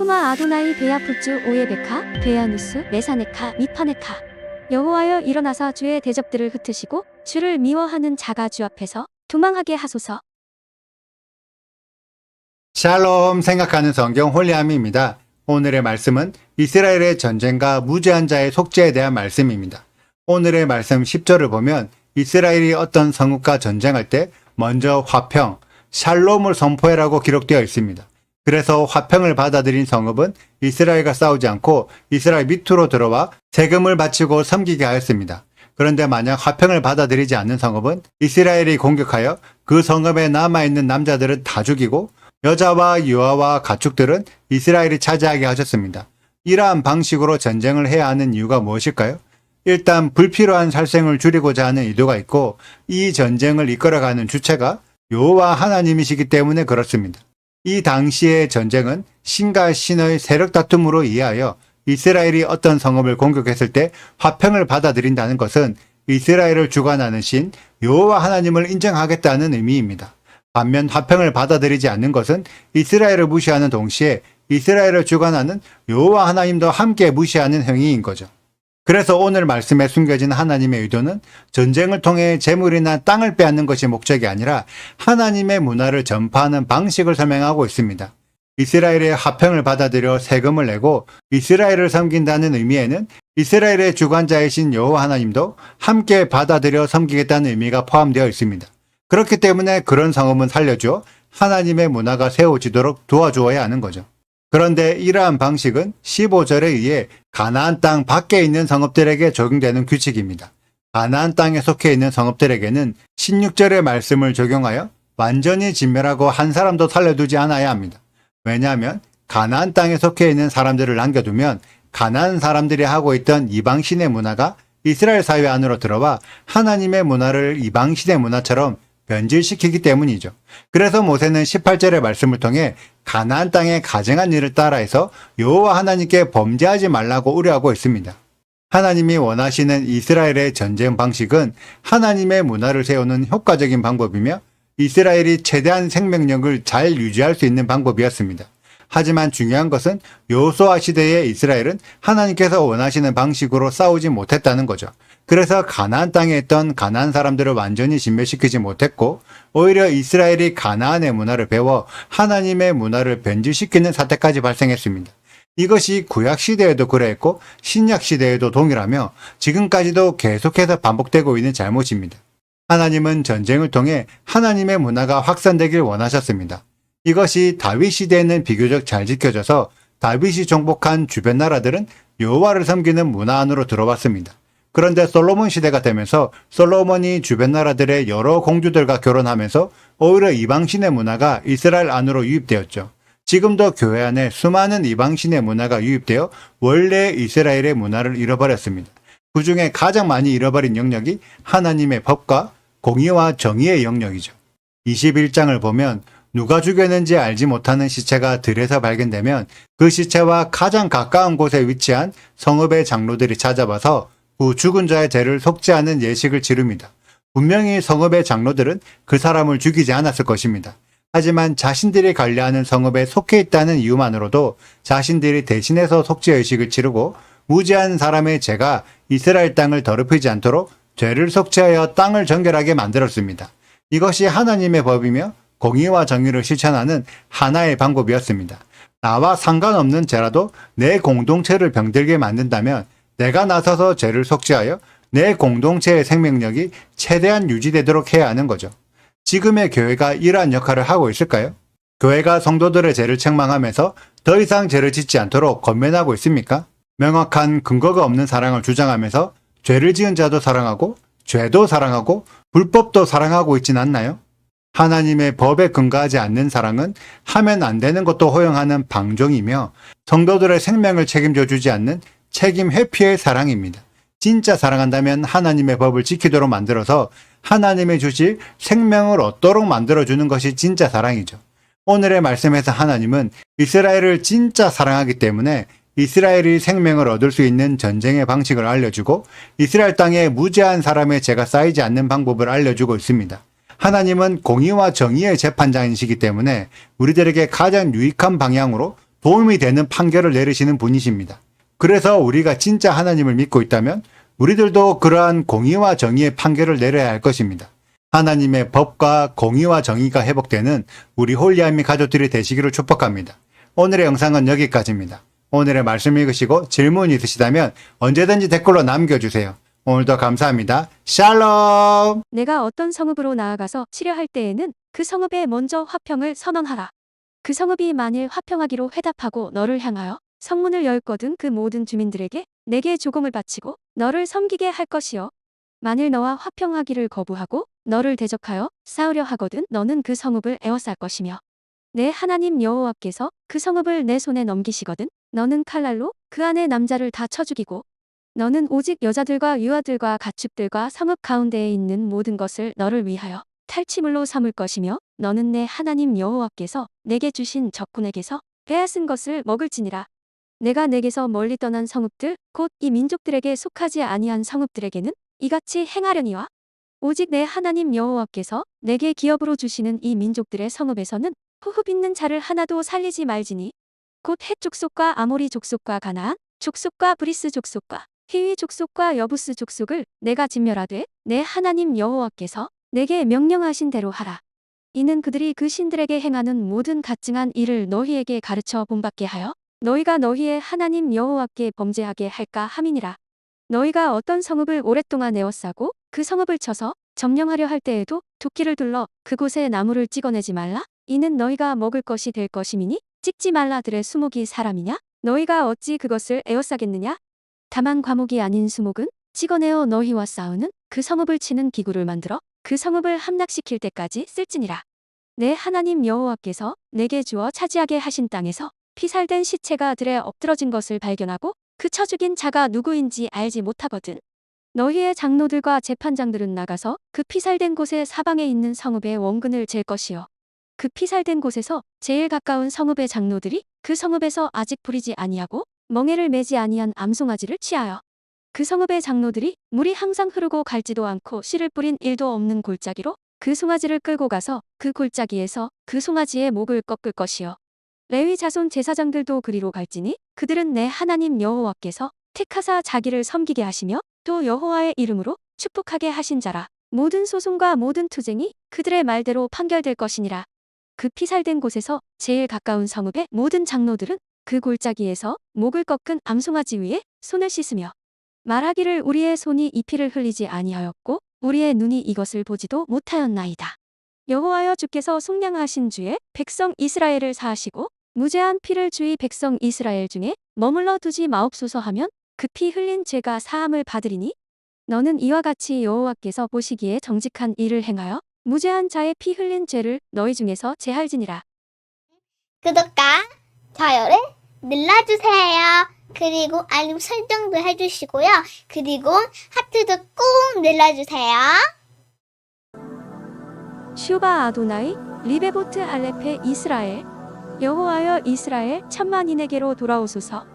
슈마 아도나이 베야푸츠 오예베카 베야누스 메사네카 미파네카. 여호와여 일어나사 주의 대적들을 흩으시고 주를 미워하는 자가 주 앞에서 도망하게 하소서. 샬롬 생각하는 성경 홀리함입니다. 오늘의 말씀은 이스라엘의 전쟁과 무죄한 자의 속죄에 대한 말씀입니다. 오늘의 말씀 10절을 보면 이스라엘이 어떤 성읍과 전쟁할 때 먼저 화평, 샬롬을 선포해라고 기록되어 있습니다. 그래서 화평을 받아들인 성읍은 이스라엘과 싸우지 않고 이스라엘 밑으로 들어와 세금을 바치고 섬기게 하였습니다. 그런데 만약 화평을 받아들이지 않는 성읍은 이스라엘이 공격하여 그 성읍에 남아있는 남자들은 다 죽이고 여자와 유아와 가축들은 이스라엘이 차지하게 하셨습니다. 이러한 방식으로 전쟁을 해야 하는 이유가 무엇일까요? 일단 불필요한 살생을 줄이고자 하는 의도가 있고 이 전쟁을 이끌어가는 주체가 여호와 하나님이시기 때문에 그렇습니다. 이 당시의 전쟁은 신과 신의 세력 다툼으로 이해하여 이스라엘이 어떤 성읍을 공격했을 때 화평을 받아들인다는 것은 이스라엘을 주관하는 신 여호와 하나님을 인정하겠다는 의미입니다. 반면 화평을 받아들이지 않는 것은 이스라엘을 무시하는 동시에 이스라엘을 주관하는 여호와 하나님도 함께 무시하는 행위인 거죠. 그래서 오늘 말씀에 숨겨진 하나님의 의도는 전쟁을 통해 재물이나 땅을 빼앗는 것이 목적이 아니라 하나님의 문화를 전파하는 방식을 설명하고 있습니다. 이스라엘의 화평을 받아들여 세금을 내고 이스라엘을 섬긴다는 의미에는 이스라엘의 주관자이신 여호와 하나님도 함께 받아들여 섬기겠다는 의미가 포함되어 있습니다. 그렇기 때문에 그런 성읍은 살려주어 하나님의 문화가 세워지도록 도와주어야 하는 거죠. 그런데 이러한 방식은 15절에 의해 가나안 땅 밖에 있는 성읍들에게 적용되는 규칙입니다. 가나안 땅에 속해 있는 성읍들에게는 16절의 말씀을 적용하여 완전히 진멸하고 한 사람도 살려두지 않아야 합니다. 왜냐하면 가나안 땅에 속해 있는 사람들을 남겨두면 가나안 사람들이 하고 있던 이방신의 문화가 이스라엘 사회 안으로 들어와 하나님의 문화를 이방신의 문화처럼 변질시키기 때문이죠. 그래서 모세는 18절의 말씀을 통해 가나안 땅에 가증한 일을 따라해서 여호와 하나님께 범죄하지 말라고 우려하고 있습니다. 하나님이 원하시는 이스라엘의 전쟁 방식은 하나님의 문화를 세우는 효과적인 방법이며 이스라엘이 최대한 생명력을 잘 유지할 수 있는 방법이었습니다. 하지만 중요한 것은 여호수아 시대의 이스라엘은 하나님께서 원하시는 방식으로 싸우지 못했다는 거죠. 그래서 가나안 땅에 있던 가나안 사람들을 완전히 진멸시키지 못했고 오히려 이스라엘이 가나안의 문화를 배워 하나님의 문화를 변질시키는 사태까지 발생했습니다. 이것이 구약 시대에도 그랬고 신약 시대에도 동일하며 지금까지도 계속해서 반복되고 있는 잘못입니다. 하나님은 전쟁을 통해 하나님의 문화가 확산되길 원하셨습니다. 이것이 다윗 시대에는 비교적 잘 지켜져서 다윗이 정복한 주변 나라들은 여호와를 섬기는 문화 안으로 들어왔습니다. 그런데 솔로몬 시대가 되면서 솔로몬이 주변 나라들의 여러 공주들과 결혼하면서 오히려 이방신의 문화가 이스라엘 안으로 유입되었죠. 지금도 교회 안에 수많은 이방신의 문화가 유입되어 원래 이스라엘의 문화를 잃어버렸습니다. 그 중에 가장 많이 잃어버린 영역이 하나님의 법과 공의와 정의의 영역이죠. 21장을 보면 누가 죽였는지 알지 못하는 시체가 들에서 발견되면 그 시체와 가장 가까운 곳에 위치한 성읍의 장로들이 찾아와서 그 죽은 자의 죄를 속죄하는 예식을 치릅니다. 분명히 성읍의 장로들은 그 사람을 죽이지 않았을 것입니다. 하지만 자신들이 관리하는 성읍에 속해 있다는 이유만으로도 자신들이 대신해서 속죄 의식을 치르고 무죄한 사람의 죄가 이스라엘 땅을 더럽히지 않도록 죄를 속죄하여 땅을 정결하게 만들었습니다. 이것이 하나님의 법이며 공의와 정의를 실천하는 하나의 방법이었습니다. 나와 상관없는 죄라도 내 공동체를 병들게 만든다면 내가 나서서 죄를 속죄하여 내 공동체의 생명력이 최대한 유지되도록 해야 하는 거죠. 지금의 교회가 이러한 역할을 하고 있을까요? 교회가 성도들의 죄를 책망하면서 더 이상 죄를 짓지 않도록 권면하고 있습니까? 명확한 근거가 없는 사랑을 주장하면서 죄를 지은 자도 사랑하고 죄도 사랑하고 불법도 사랑하고 있진 않나요? 하나님의 법에 근거하지 않는 사랑은 하면 안 되는 것도 허용하는 방종이며 성도들의 생명을 책임져 주지 않는 책임 회피의 사랑입니다. 진짜 사랑한다면 하나님의 법을 지키도록 만들어서 하나님의 주실 생명을 얻도록 만들어주는 것이 진짜 사랑이죠. 오늘의 말씀에서 하나님은 이스라엘을 진짜 사랑하기 때문에 이스라엘이 생명을 얻을 수 있는 전쟁의 방식을 알려주고 이스라엘 땅에 무죄한 사람의 죄가 쌓이지 않는 방법을 알려주고 있습니다. 하나님은 공의와 정의의 재판장이시기 때문에 우리들에게 가장 유익한 방향으로 도움이 되는 판결을 내리시는 분이십니다. 그래서 우리가 진짜 하나님을 믿고 있다면 우리들도 그러한 공의와 정의의 판결을 내려야 할 것입니다. 하나님의 법과 공의와 정의가 회복되는 우리 홀리아미 가족들이 되시기를 축복합니다. 오늘의 영상은 여기까지입니다. 오늘의 말씀 읽으시고 질문 있으시다면 언제든지 댓글로 남겨주세요. 오늘도 감사합니다. 샬롬! 내가 어떤 성읍으로 나아가서 치려할 때에는 그 성읍에 먼저 화평을 선언하라. 그 성읍이 만일 화평하기로 회답하고 너를 향하여 성문을 열거든 그 모든 주민들에게 내게 조공을 바치고 너를 섬기게 할 것이요. 만일 너와 화평하기를 거부하고 너를 대적하여 싸우려 하거든 너는 그 성읍을 에워쌀 것이며 내 하나님 여호와께서 그 성읍을 내 손에 넘기시거든 너는 칼날로 그 안에 남자를 다 쳐 죽이고 너는 오직 여자들과 유아들과 가축들과 성읍 가운데에 있는 모든 것을 너를 위하여 탈취물로 삼을 것이며 너는 내 하나님 여호와께서 내게 주신 적군에게서 빼앗은 것을 먹을지니라. 내가 내게서 멀리 떠난 성읍들 곧 이 민족들에게 속하지 아니한 성읍들에게는 이같이 행하려니와 오직 내 하나님 여호와께서 내게 기업으로 주시는 이 민족들의 성읍에서는 후흡 있는 자를 하나도 살리지 말지니 곧 헷 족속과 아모리 족속과 가나안 족속과 브리스 족속과 히위 족속과 여부스 족속을 내가 진멸하되 내 하나님 여호와께서 내게 명령하신 대로 하라. 이는 그들이 그 신들에게 행하는 모든 가증한 일을 너희에게 가르쳐 본받게 하여 너희가 너희의 하나님 여호와께 범죄하게 할까 함이니라. 너희가 어떤 성읍을 오랫동안 에워싸고 그 성읍을 쳐서 점령하려 할 때에도 도끼를 둘러 그곳에 나무를 찍어내지 말라. 이는 너희가 먹을 것이 될 것임이니 찍지 말라들의 수목이 사람이냐? 너희가 어찌 그것을 에워싸겠느냐? 다만 과목이 아닌 수목은 찍어내어 너희와 싸우는 그 성읍을 치는 기구를 만들어 그 성읍을 함락시킬 때까지 쓸지니라. 내 하나님 여호와께서 내게 주어 차지하게 하신 땅에서 피살된 시체가 들에 엎드러진 것을 발견하고 그 쳐 죽인 자가 누구인지 알지 못하거든. 너희의 장로들과 재판장들은 나가서 그 피살된 곳의 사방에 있는 성읍의 원근을 잴 것이요. 그 피살된 곳에서 제일 가까운 성읍의 장로들이 그 성읍에서 아직 부리지 아니하고 멍에를 매지 아니한 암송아지를 취하여 그 성읍의 장로들이 물이 항상 흐르고 갈지도 않고 씨를 뿌린 일도 없는 골짜기로 그 송아지를 끌고 가서 그 골짜기에서 그 송아지의 목을 꺾을 것이요. 레위 자손 제사장들도 그리로 갈지니 그들은 내 하나님 여호와께서 택하사 자기를 섬기게 하시며 또 여호와의 이름으로 축복하게 하신 자라. 모든 소송과 모든 투쟁이 그들의 말대로 판결될 것이니라. 그 피살된 곳에서 제일 가까운 성읍의 모든 장로들은 그 골짜기에서 목을 꺾은 암송아지 위에 손을 씻으며 말하기를 우리의 손이 이 피를 흘리지 아니하였고 우리의 눈이 이것을 보지도 못하였나이다. 여호와여 주께서 속량하신 주의 백성 이스라엘을 사하시고 무죄한 피를 주의 백성 이스라엘 중에 머물러 두지 마옵소서 하면 그 피 흘린 죄가 사함을 받으리니 너는 이와 같이 여호와께서 보시기에 정직한 일을 행하여 무죄한 자의 피 흘린 죄를 너희 중에서 제할지니라. 구독과 좋아요를 눌러주세요. 그리고 알림 설정도 해주시고요. 그리고 하트도 꼭 눌러주세요. 슈바 아도나이 리베보트 알레페 이스라엘 여호와여 이스라엘 천만인에게로 돌아오소서.